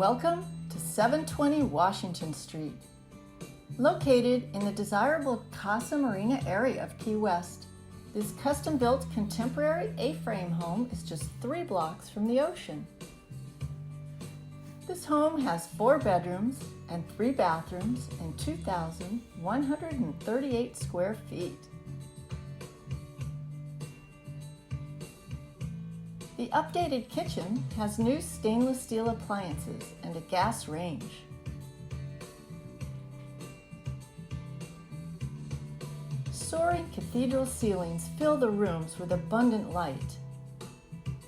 Welcome to 720 Washington Street. Located in the desirable Casa Marina area of Key West, this custom-built contemporary A-frame home is just 3 blocks from the ocean. This home has 4 bedrooms and 3 bathrooms and 2,138 square feet. The updated kitchen has new stainless steel appliances and a gas range. Soaring cathedral ceilings fill the rooms with abundant light.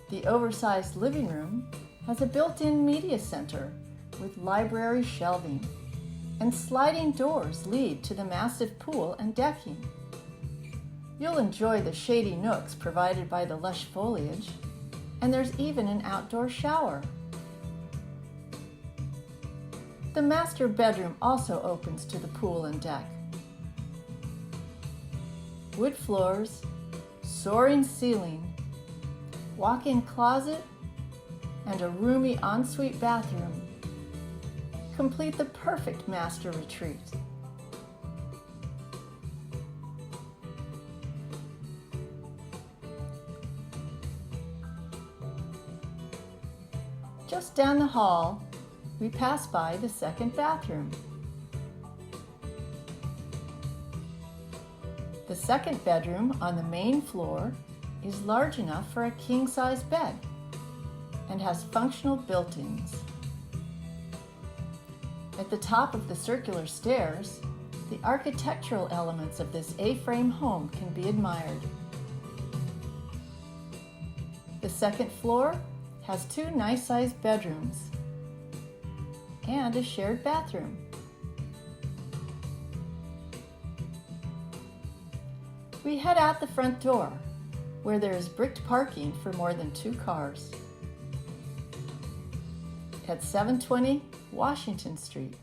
The oversized living room has a built-in media center with library shelving, and sliding doors lead to the massive pool and decking. You'll enjoy the shady nooks provided by the lush foliage, and there's even an outdoor shower. The master bedroom also opens to the pool and deck. Wood floors, soaring ceiling, walk-in closet, and a roomy ensuite bathroom complete the perfect master retreat. Just down the hall, we pass by the second bathroom. The second bedroom on the main floor is large enough for a king-size bed and has functional built-ins. At the top of the circular stairs, the architectural elements of this A-frame home can be admired. The second floor has 2 nice-sized bedrooms and a shared bathroom. We head out the front door, where there is bricked parking for more than 2 cars. At 720 Washington Street.